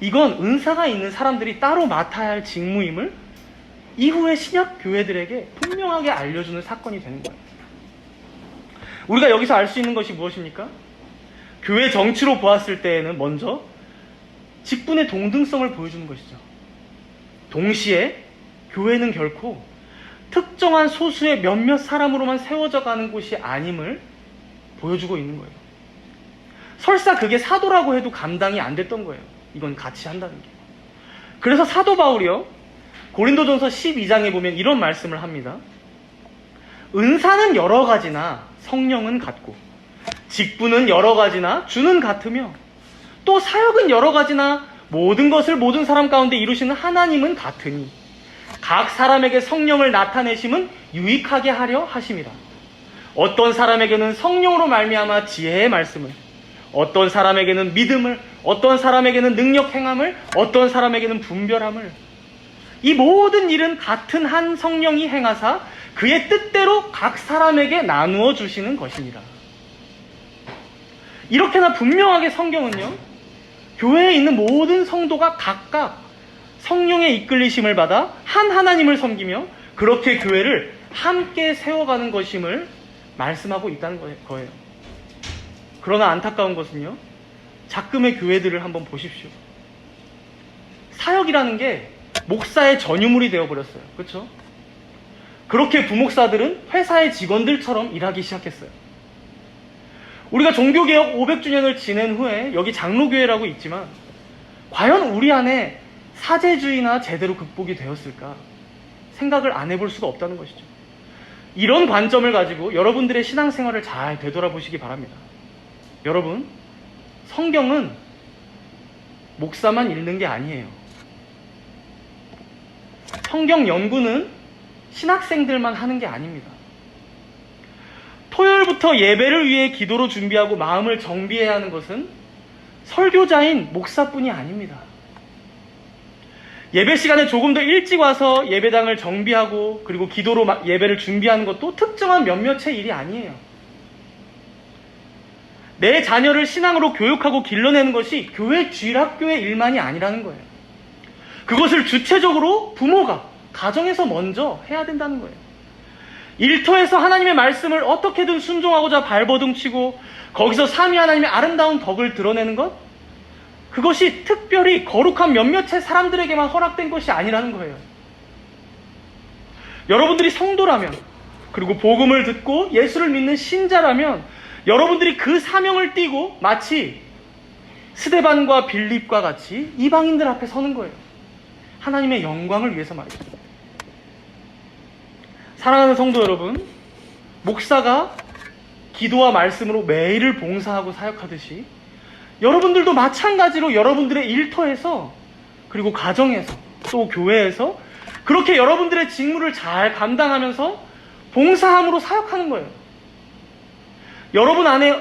이건 은사가 있는 사람들이 따로 맡아야 할 직무임을 이후의 신약 교회들에게 분명하게 알려주는 사건이 되는 거예요. 우리가 여기서 알 수 있는 것이 무엇입니까? 교회 정치로 보았을 때에는 먼저 직분의 동등성을 보여주는 것이죠. 동시에 교회는 결코 특정한 소수의 몇몇 사람으로만 세워져 가는 곳이 아님을 보여주고 있는 거예요. 설사 그게 사도라고 해도 감당이 안 됐던 거예요. 이건 같이 한다는 게. 그래서 사도 바울이요, 고린도전서 12장에 보면 이런 말씀을 합니다. 은사는 여러 가지나 성령은 같고, 직분은 여러 가지나 주는 같으며, 또 사역은 여러 가지나 모든 것을 모든 사람 가운데 이루시는 하나님은 같으니 각 사람에게 성령을 나타내심은 유익하게 하려 하심이라. 어떤 사람에게는 성령으로 말미암아 지혜의 말씀을, 어떤 사람에게는 믿음을, 어떤 사람에게는 능력 행함을, 어떤 사람에게는 분별함을. 이 모든 일은 같은 한 성령이 행하사 그의 뜻대로 각 사람에게 나누어 주시는 것이니라. 이렇게나 분명하게 성경은요, 교회에 있는 모든 성도가 각각 성령의 이끌리심을 받아 한 하나님을 섬기며 그렇게 교회를 함께 세워가는 것임을 말씀하고 있다는 거예요. 그러나 안타까운 것은요, 작금의 교회들을 한번 보십시오. 사역이라는 게 목사의 전유물이 되어버렸어요. 그렇죠? 그렇게 부목사들은 회사의 직원들처럼 일하기 시작했어요. 우리가 종교개혁 500주년을 지낸 후에 여기 장로교회라고 있지만 과연 우리 안에 사제주의나 제대로 극복이 되었을까 생각을 안 해볼 수가 없다는 것이죠. 이런 관점을 가지고 여러분들의 신앙생활을 잘 되돌아보시기 바랍니다. 여러분, 성경은 목사만 읽는 게 아니에요. 성경 연구는 신학생들만 하는 게 아닙니다. 토요일부터 예배를 위해 기도로 준비하고 마음을 정비해야 하는 것은 설교자인 목사뿐이 아닙니다. 예배 시간에 조금 더 일찍 와서 예배당을 정비하고 그리고 기도로 예배를 준비하는 것도 특정한 몇몇의 일이 아니에요. 내 자녀를 신앙으로 교육하고 길러내는 것이 교회 주일학교의 일만이 아니라는 거예요. 그것을 주체적으로 부모가 가정에서 먼저 해야 된다는 거예요. 일터에서 하나님의 말씀을 어떻게든 순종하고자 발버둥치고 거기서 삼위 하나님의 아름다운 덕을 드러내는 것, 그것이 특별히 거룩한 몇몇의 사람들에게만 허락된 것이 아니라는 거예요. 여러분들이 성도라면, 그리고 복음을 듣고 예수를 믿는 신자라면 여러분들이 그 사명을 띠고 마치 스데반과 빌립과 같이 이방인들 앞에 서는 거예요. 하나님의 영광을 위해서 말이죠. 사랑하는 성도 여러분, 목사가 기도와 말씀으로 매일을 봉사하고 사역하듯이 여러분들도 마찬가지로 여러분들의 일터에서 그리고 가정에서 또 교회에서 그렇게 여러분들의 직무를 잘 감당하면서 봉사함으로 사역하는 거예요. 여러분 안에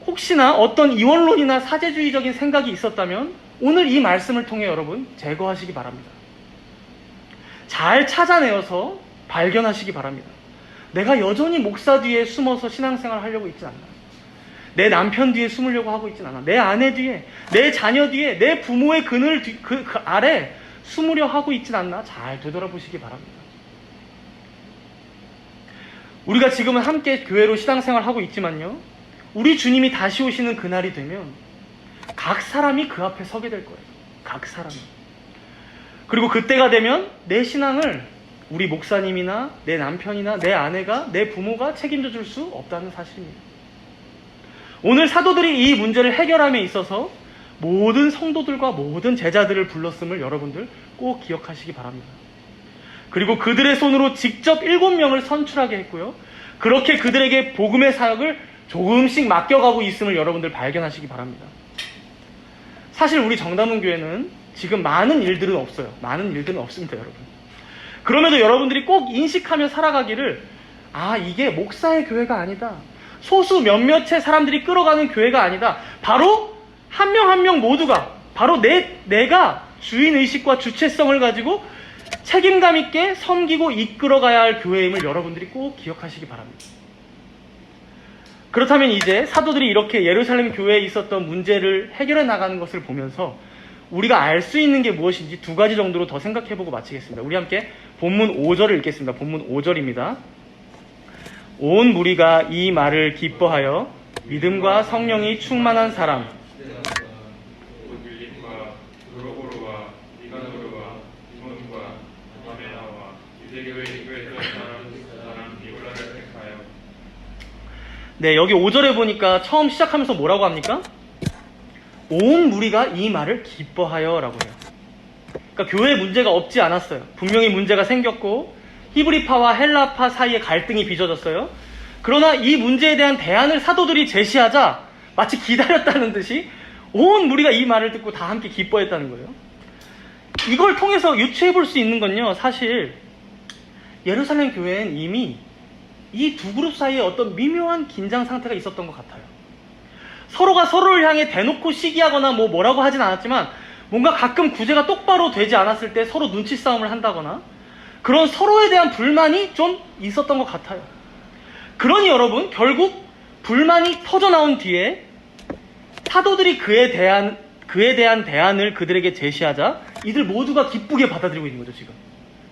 혹시나 어떤 이원론이나 사제주의적인 생각이 있었다면 오늘 이 말씀을 통해 여러분 제거하시기 바랍니다. 잘 찾아내어서 발견하시기 바랍니다. 내가 여전히 목사 뒤에 숨어서 신앙생활을 하려고 있진 않나. 내 남편 뒤에 숨으려고 하고 있진 않아. 내 아내 뒤에, 내 자녀 뒤에, 내 부모의 그늘 그 아래 숨으려 하고 있진 않나. 잘 되돌아보시기 바랍니다. 우리가 지금은 함께 교회로 신앙생활을 하고 있지만요, 우리 주님이 다시 오시는 그날이 되면 각 사람이 그 앞에 서게 될 거예요. 각 사람이. 그리고 그때가 되면 내 신앙을 우리 목사님이나 내 남편이나 내 아내가, 내 부모가 책임져 줄 수 없다는 사실입니다. 오늘 사도들이 이 문제를 해결함에 있어서 모든 성도들과 모든 제자들을 불렀음을 여러분들 꼭 기억하시기 바랍니다. 그리고 그들의 손으로 직접 7명을 선출하게 했고요, 그렇게 그들에게 복음의 사역을 조금씩 맡겨가고 있음을 여러분들 발견하시기 바랍니다. 사실 우리 정담은 교회는 지금 많은 일들은 없어요. 많은 일들은 없습니다, 여러분. 그럼에도 여러분들이 꼭 인식하며 살아가기를, 아, 이게 목사의 교회가 아니다. 소수 몇몇의 사람들이 끌어가는 교회가 아니다. 바로 한 명 한 명 모두가 바로 내가 주인의식과 주체성을 가지고 책임감 있게 섬기고 이끌어가야 할 교회임을 여러분들이 꼭 기억하시기 바랍니다. 그렇다면 이제 사도들이 이렇게 예루살렘 교회에 있었던 문제를 해결해 나가는 것을 보면서 우리가 알 수 있는 게 무엇인지 두 가지 정도로 더 생각해보고 마치겠습니다. 우리 함께 본문 5절을 읽겠습니다. 본문 5절입니다. 온 무리가 이 말을 기뻐하여 믿음과 성령이 충만한 사람, 네, 여기 5절에 보니까 처음 시작하면서 뭐라고 합니까? 온 무리가 이 말을 기뻐하여 라고 해요. 그러니까 교회에 문제가 없지 않았어요. 분명히 문제가 생겼고 히브리파와 헬라파 사이에 갈등이 빚어졌어요. 그러나 이 문제에 대한 대안을 사도들이 제시하자 마치 기다렸다는 듯이 온 무리가 이 말을 듣고 다 함께 기뻐했다는 거예요. 이걸 통해서 유추해 볼 수 있는 건요, 사실 예루살렘 교회엔 이미 이 두 그룹 사이에 어떤 미묘한 긴장 상태가 있었던 것 같아요. 서로가 서로를 향해 대놓고 시기하거나 뭐라고 하진 않았지만 뭔가 가끔 구제가 똑바로 되지 않았을 때 서로 눈치 싸움을 한다거나 그런 서로에 대한 불만이 좀 있었던 것 같아요. 그러니 여러분, 결국 불만이 터져 나온 뒤에 사도들이 그에 대한 대안을 그들에게 제시하자 이들 모두가 기쁘게 받아들이고 있는 거죠, 지금.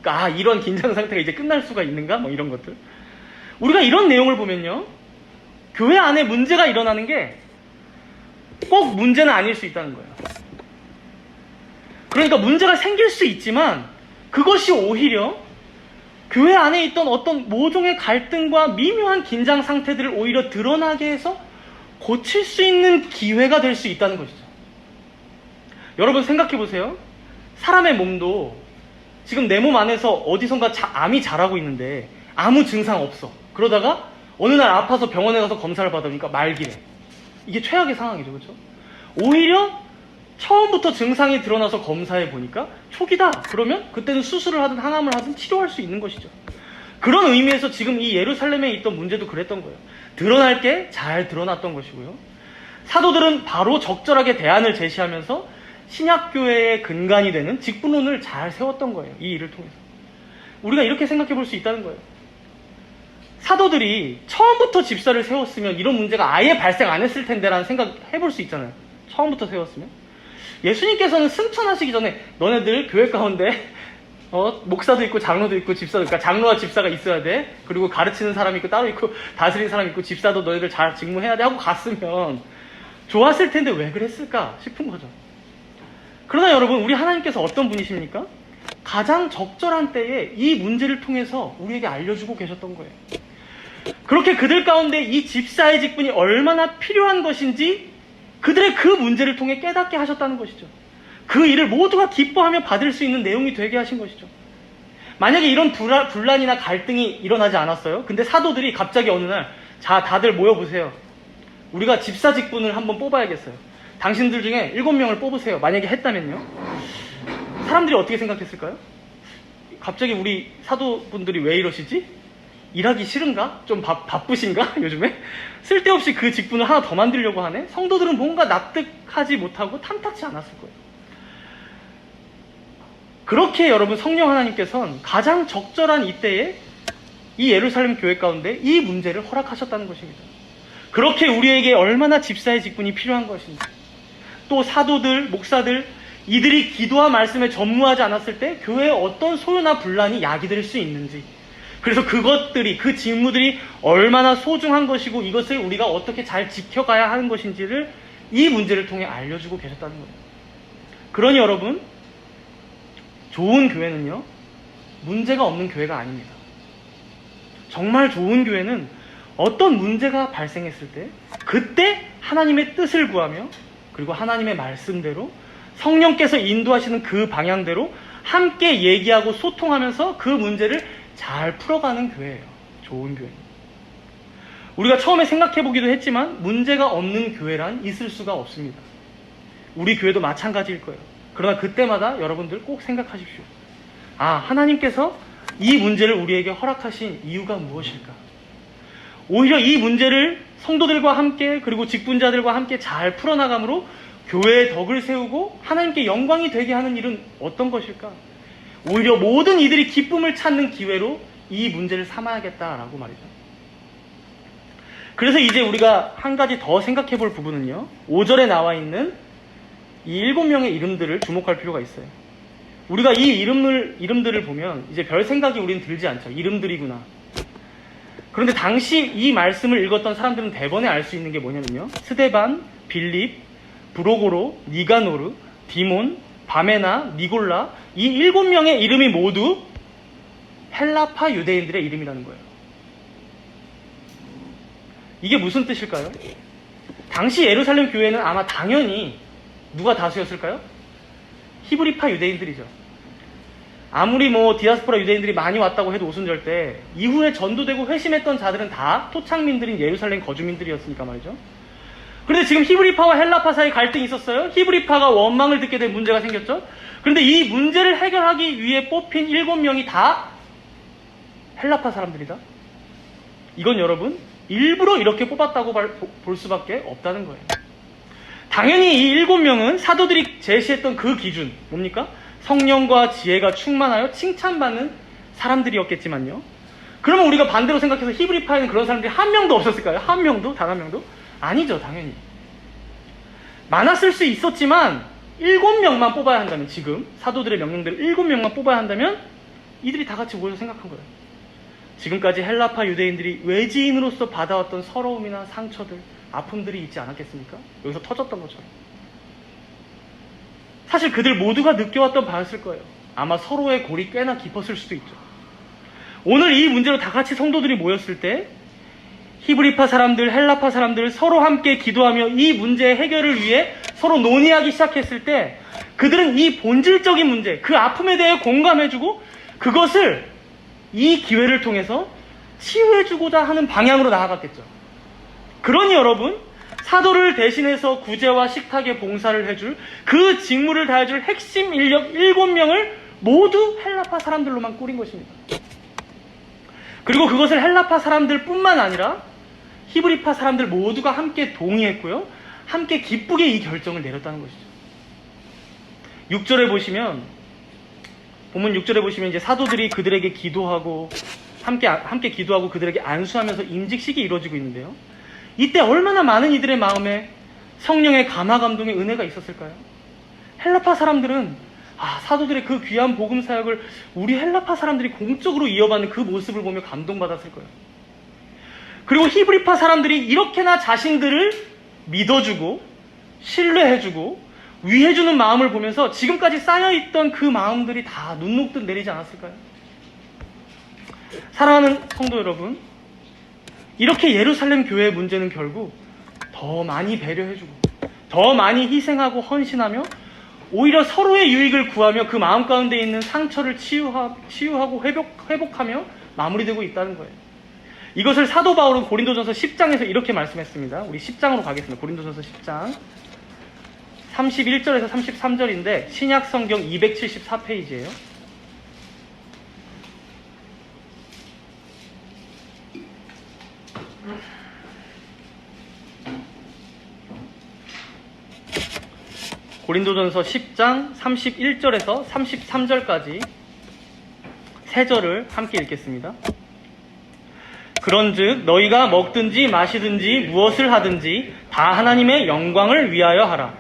그러니까 이런 긴장 상태가 이제 끝날 수가 있는가? 이런 것들. 우리가 이런 내용을 보면요, 교회 안에 문제가 일어나는 게 꼭 문제는 아닐 수 있다는 거예요. 그러니까 문제가 생길 수 있지만 그것이 오히려 교회 안에 있던 어떤 모종의 갈등과 미묘한 긴장 상태들을 오히려 드러나게 해서 고칠 수 있는 기회가 될 수 있다는 것이죠. 여러분 생각해 보세요. 사람의 몸도 지금 내 몸 안에서 어디선가 암이 자라고 있는데 아무 증상 없어. 그러다가 어느 날 아파서 병원에 가서 검사를 받으니까 말기래. 이게 최악의 상황이죠, 그렇죠? 오히려 처음부터 증상이 드러나서 검사해 보니까 초기다. 그러면 그때는 수술을 하든 항암을 하든 치료할 수 있는 것이죠. 그런 의미에서 지금 이 예루살렘에 있던 문제도 그랬던 거예요. 드러날 게 잘 드러났던 것이고요. 사도들은 바로 적절하게 대안을 제시하면서 신약교회의 근간이 되는 직분론을 잘 세웠던 거예요. 이 일을 통해서. 우리가 이렇게 생각해 볼 수 있다는 거예요. 사도들이 처음부터 집사를 세웠으면 이런 문제가 아예 발생 안 했을 텐데라는 생각 해볼 수 있잖아요. 처음부터 세웠으면. 예수님께서는 승천하시기 전에 너네들 교회 가운데 목사도 있고 장로도 있고 집사도 있고, 그러니까 장로와 집사가 있어야 돼. 그리고 가르치는 사람이 있고 따로 있고 다스리는 사람이 있고 집사도 너희들 잘 직무해야 돼 하고 갔으면 좋았을 텐데 왜 그랬을까 싶은 거죠. 그러나 여러분, 우리 하나님께서 어떤 분이십니까? 가장 적절한 때에 이 문제를 통해서 우리에게 알려주고 계셨던 거예요. 그렇게 그들 가운데 이 집사의 직분이 얼마나 필요한 것인지 그들의 그 문제를 통해 깨닫게 하셨다는 것이죠. 그 일을 모두가 기뻐하며 받을 수 있는 내용이 되게 하신 것이죠. 만약에 이런 분란이나 갈등이 일어나지 않았어요. 근데 사도들이 갑자기 어느 날, 자, 다들 모여보세요. 우리가 집사 직분을 한번 뽑아야겠어요. 당신들 중에 7명을 뽑으세요. 만약에 했다면요. 사람들이 어떻게 생각했을까요? 갑자기 우리 사도분들이 왜 이러시지? 일하기 싫은가? 좀 바쁘신가? 요즘에? 쓸데없이 그 직분을 하나 더 만들려고 하네? 성도들은 뭔가 납득하지 못하고 탐탁치 않았을 거예요. 그렇게 여러분, 성령 하나님께서는 가장 적절한 이때에 이 예루살렘 교회 가운데 이 문제를 허락하셨다는 것입니다. 그렇게 우리에게 얼마나 집사의 직분이 필요한 것인지, 또 사도들, 목사들, 이들이 기도와 말씀에 전무하지 않았을 때 교회에 어떤 소요나 분란이 야기될 수 있는지, 그래서 그것들이, 그 직무들이 얼마나 소중한 것이고 이것을 우리가 어떻게 잘 지켜가야 하는 것인지를 이 문제를 통해 알려주고 계셨다는 거예요. 그러니 여러분, 좋은 교회는요, 문제가 없는 교회가 아닙니다. 정말 좋은 교회는 어떤 문제가 발생했을 때 그때 하나님의 뜻을 구하며 그리고 하나님의 말씀대로 성령께서 인도하시는 그 방향대로 함께 얘기하고 소통하면서 그 문제를 잘 풀어가는 교회예요. 좋은 교회. 우리가 처음에 생각해보기도 했지만 문제가 없는 교회란 있을 수가 없습니다. 우리 교회도 마찬가지일 거예요. 그러나 그때마다 여러분들 꼭 생각하십시오. 하나님께서 이 문제를 우리에게 허락하신 이유가 무엇일까? 오히려 이 문제를 성도들과 함께 그리고 직분자들과 함께 잘 풀어나감으로 교회의 덕을 세우고 하나님께 영광이 되게 하는 일은 어떤 것일까? 오히려 모든 이들이 기쁨을 찾는 기회로 이 문제를 삼아야겠다라고 말이죠. 그래서 이제 우리가 한 가지 더 생각해 볼 부분은요, 5절에 나와 있는 이 7명의 이름들을 주목할 필요가 있어요. 우리가 이 이름들을 보면 이제 별 생각이 우린 들지 않죠. 이름들이구나. 그런데 당시 이 말씀을 읽었던 사람들은 대번에 알 수 있는 게 뭐냐면요, 스데반, 빌립, 브로고로, 니가노르, 디몬, 바메나, 니골라, 이 7명의 이름이 모두 헬라파 유대인들의 이름이라는 거예요. 이게 무슨 뜻일까요? 당시 예루살렘 교회는 아마 당연히 누가 다수였을까요? 히브리파 유대인들이죠. 아무리 디아스포라 유대인들이 많이 왔다고 해도 오순절 때 이후에 전도되고 회심했던 자들은 다 토착민들인 예루살렘 거주민들이었으니까 말이죠. 그런데 지금 히브리파와 헬라파 사이 갈등이 있었어요. 히브리파가 원망을 듣게 된 문제가 생겼죠. 그런데 이 문제를 해결하기 위해 뽑힌 7명이 다 헬라파 사람들이다. 이건 여러분 일부러 이렇게 뽑았다고 볼 수밖에 없다는 거예요. 당연히 이 7명은 사도들이 제시했던 그 기준 뭡니까? 성령과 지혜가 충만하여 칭찬받는 사람들이었겠지만요. 그러면 우리가 반대로 생각해서 히브리파에는 그런 사람들이 한 명도 없었을까요? 한 명도? 단 한 명도? 아니죠, 당연히. 많았을 수 있었지만 7명만 뽑아야 한다면, 지금 사도들의 명령대로 7명만 뽑아야 한다면 이들이 다 같이 모여서 생각한 거예요. 지금까지 헬라파 유대인들이 외지인으로서 받아왔던 서러움이나 상처들, 아픔들이 있지 않았겠습니까? 여기서 터졌던 것처럼. 사실 그들 모두가 느껴왔던 바였을 거예요. 아마 서로의 골이 꽤나 깊었을 수도 있죠. 오늘 이 문제로 다 같이 성도들이 모였을 때 히브리파 사람들, 헬라파 사람들 서로 함께 기도하며 이 문제의 해결을 위해 서로 논의하기 시작했을 때 그들은 이 본질적인 문제, 그 아픔에 대해 공감해주고 그것을 이 기회를 통해서 치유해주고자 하는 방향으로 나아갔겠죠. 그러니 여러분, 사도를 대신해서 구제와 식탁의 봉사를 해줄 그 직무를 다해줄 핵심 인력 7명을 모두 헬라파 사람들로만 꾸린 것입니다. 그리고 그것을 헬라파 사람들 뿐만 아니라 히브리파 사람들 모두가 함께 동의했고요. 함께 기쁘게 이 결정을 내렸다는 것이죠. 6절에 보시면, 본문 6절에 보시면 이제 사도들이 그들에게 기도하고 함께 기도하고 그들에게 안수하면서 임직식이 이루어지고 있는데요. 이때 얼마나 많은 이들의 마음에 성령의 감화 감동의 은혜가 있었을까요? 헬라파 사람들은 사도들의 그 귀한 복음 사역을 우리 헬라파 사람들이 공적으로 이어받는 그 모습을 보며 감동받았을 거예요. 그리고 히브리파 사람들이 이렇게나 자신들을 믿어주고 신뢰해주고 위해주는 마음을 보면서 지금까지 쌓여있던 그 마음들이 다 눈 녹듯 내리지 않았을까요? 사랑하는 성도 여러분, 이렇게 예루살렘 교회의 문제는 결국 더 많이 배려해주고 더 많이 희생하고 헌신하며 오히려 서로의 유익을 구하며 그 마음 가운데 있는 상처를 치유하고 회복하며 마무리되고 있다는 거예요. 이것을 사도 바울은 고린도전서 10장에서 이렇게 말씀했습니다. 우리 10장으로 가겠습니다. 고린도전서 10장 31절에서 33절인데 신약 성경 274페이지예요. 고린도전서 10장 31절에서 33절까지 세 절을 함께 읽겠습니다. 그런즉 너희가 먹든지 마시든지 무엇을 하든지 다 하나님의 영광을 위하여 하라.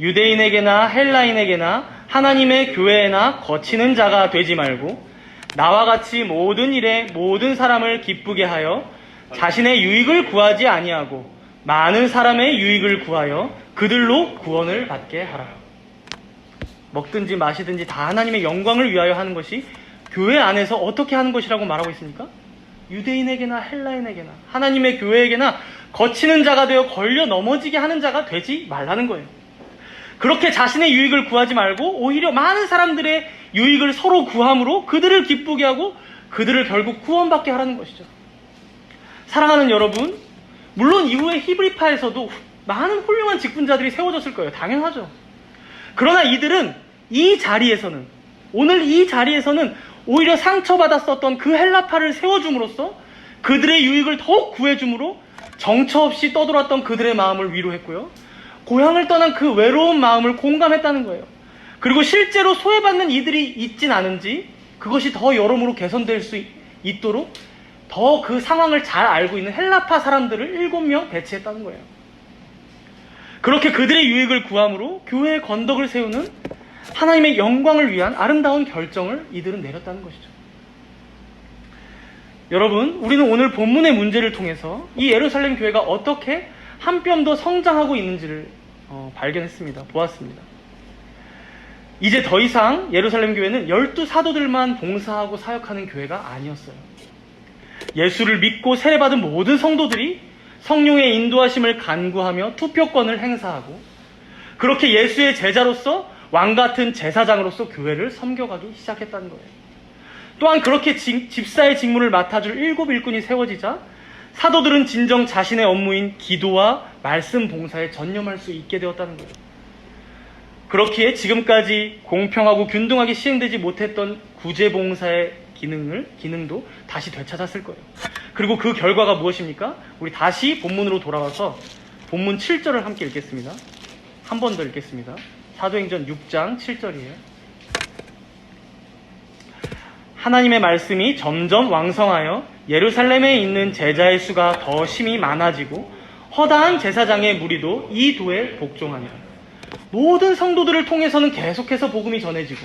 유대인에게나 헬라인에게나 하나님의 교회에나 거치는 자가 되지 말고 나와 같이 모든 일에 모든 사람을 기쁘게 하여 자신의 유익을 구하지 아니하고 많은 사람의 유익을 구하여 그들로 구원을 받게 하라. 먹든지 마시든지 다 하나님의 영광을 위하여 하는 것이 교회 안에서 어떻게 하는 것이라고 말하고 있습니까? 유대인에게나 헬라인에게나 하나님의 교회에게나 거치는 자가 되어 걸려 넘어지게 하는 자가 되지 말라는 거예요. 그렇게 자신의 유익을 구하지 말고 오히려 많은 사람들의 유익을 서로 구함으로 그들을 기쁘게 하고 그들을 결국 구원받게 하라는 것이죠. 사랑하는 여러분, 물론 이후에 히브리파에서도 많은 훌륭한 직분자들이 세워졌을 거예요. 당연하죠. 그러나 이들은 이 자리에서는, 오늘 이 자리에서는 오히려 상처받았었던 그 헬라파를 세워줌으로써 그들의 유익을 더욱 구해줌으로 정처 없이 떠돌았던 그들의 마음을 위로했고요. 고향을 떠난 그 외로운 마음을 공감했다는 거예요. 그리고 실제로 소외받는 이들이 있진 않은지 그것이 더 여러모로 개선될 수 있도록 더 그 상황을 잘 알고 있는 헬라파 사람들을 7명 배치했다는 거예요. 그렇게 그들의 유익을 구함으로 교회의 건덕을 세우는 하나님의 영광을 위한 아름다운 결정을 이들은 내렸다는 것이죠. 여러분, 우리는 오늘 본문의 문제를 통해서 이 예루살렘 교회가 어떻게 한 뼘 더 성장하고 있는지를 발견했습니다. 보았습니다. 이제 더 이상 예루살렘 교회는 12사도들만 봉사하고 사역하는 교회가 아니었어요. 예수를 믿고 세례받은 모든 성도들이 성령의 인도하심을 간구하며 투표권을 행사하고 그렇게 예수의 제자로서 왕같은 제사장으로서 교회를 섬겨가기 시작했다는 거예요. 또한 그렇게 집사의 직무를 맡아줄 7 일꾼이 세워지자 사도들은 진정 자신의 업무인 기도와 말씀 봉사에 전념할 수 있게 되었다는 거예요. 그렇기에 지금까지 공평하고 균등하게 시행되지 못했던 구제봉사의 기능도 다시 되찾았을 거예요. 그리고 그 결과가 무엇입니까? 우리 다시 본문으로 돌아와서 본문 7절을 함께 읽겠습니다. 한 번 더 읽겠습니다. 사도행전 6장 7절이에요. 하나님의 말씀이 점점 왕성하여 예루살렘에 있는 제자의 수가 더 심히 많아지고 허다한 제사장의 무리도 이 도에 복종하니라. 모든 성도들을 통해서는 계속해서 복음이 전해지고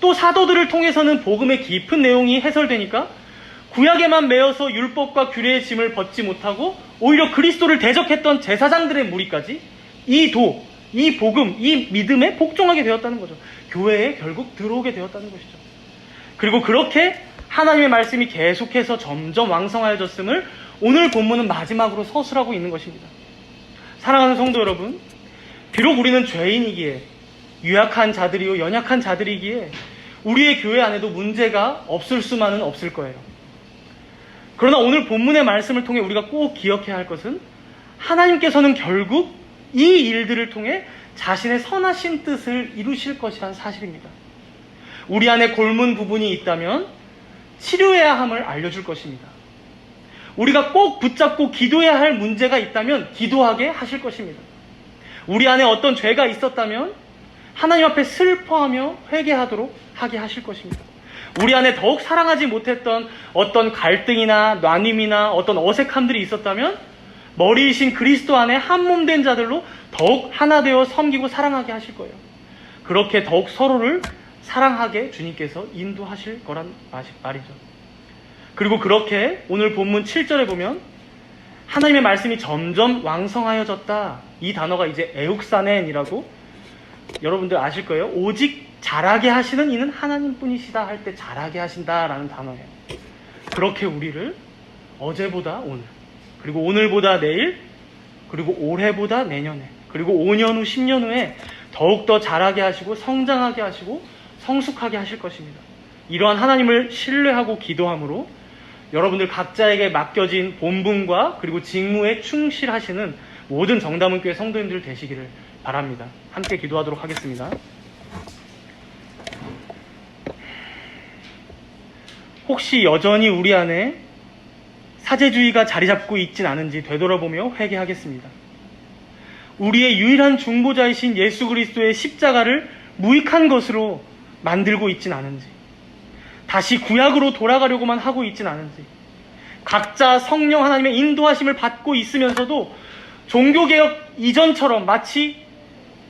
또 사도들을 통해서는 복음의 깊은 내용이 해설되니까 구약에만 매여서 율법과 규례의 짐을 벗지 못하고 오히려 그리스도를 대적했던 제사장들의 무리까지 이 복음, 이 믿음에 복종하게 되었다는 거죠. 교회에 결국 들어오게 되었다는 것이죠. 그리고 그렇게 하나님의 말씀이 계속해서 점점 왕성하여졌음을 오늘 본문은 마지막으로 서술하고 있는 것입니다. 사랑하는 성도 여러분, 비록 우리는 죄인이기에 유약한 자들이요 연약한 자들이기에 우리의 교회 안에도 문제가 없을 수만은 없을 거예요. 그러나 오늘 본문의 말씀을 통해 우리가 꼭 기억해야 할 것은 하나님께서는 결국 이 일들을 통해 자신의 선하신 뜻을 이루실 것이라는 사실입니다. 우리 안에 골문 부분이 있다면 치료해야 함을 알려줄 것입니다. 우리가 꼭 붙잡고 기도해야 할 문제가 있다면 기도하게 하실 것입니다. 우리 안에 어떤 죄가 있었다면 하나님 앞에 슬퍼하며 회개하도록 하게 하실 것입니다. 우리 안에 더욱 사랑하지 못했던 어떤 갈등이나 나눔이나 어떤 어색함들이 있었다면 머리이신 그리스도 안에 한몸된 자들로 더욱 하나 되어 섬기고 사랑하게 하실 거예요. 그렇게 더욱 서로를 사랑하게 주님께서 인도하실 거란 말이죠. 그리고 그렇게 오늘 본문 7절에 보면 하나님의 말씀이 점점 왕성하여졌다. 이 단어가 이제 에욱사넨이라고 여러분들 아실 거예요. 오직 자라게 하시는 이는 하나님뿐이시다 할 때 자라게 하신다라는 단어예요. 그렇게 우리를 어제보다 오늘, 그리고 오늘보다 내일, 그리고 올해보다 내년에, 그리고 5년 후, 10년 후에 더욱더 자라게 하시고 성장하게 하시고 성숙하게 하실 것입니다. 이러한 하나님을 신뢰하고 기도함으로 여러분들 각자에게 맡겨진 본분과 그리고 직무에 충실하시는 모든 정다문교회 성도님들 되시기를 바랍니다. 함께 기도하도록 하겠습니다. 혹시 여전히 우리 안에 사제주의가 자리 잡고 있진 않은지 되돌아보며 회개하겠습니다. 우리의 유일한 중보자이신 예수 그리스도의 십자가를 무익한 것으로 만들고 있진 않은지, 다시 구약으로 돌아가려고만 하고 있진 않은지, 각자 성령 하나님의 인도하심을 받고 있으면서도 종교개혁 이전처럼 마치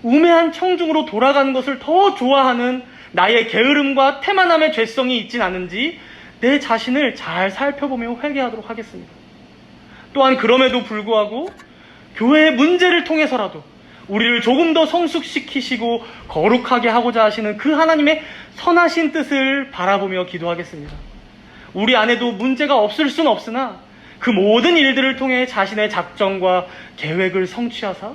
우매한 청중으로 돌아가는 것을 더 좋아하는 나의 게으름과 태만함의 죄성이 있진 않은지 내 자신을 잘 살펴보며 회개하도록 하겠습니다. 또한 그럼에도 불구하고 교회의 문제를 통해서라도 우리를 조금 더 성숙시키시고 거룩하게 하고자 하시는 그 하나님의 선하신 뜻을 바라보며 기도하겠습니다. 우리 안에도 문제가 없을 수는 없으나 그 모든 일들을 통해 자신의 작정과 계획을 성취하사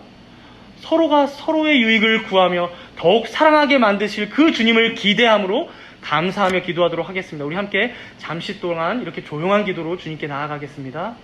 서로가 서로의 유익을 구하며 더욱 사랑하게 만드실 그 주님을 기대함으로 감사하며 기도하도록 하겠습니다. 우리 함께 잠시 동안 이렇게 조용한 기도로 주님께 나아가겠습니다.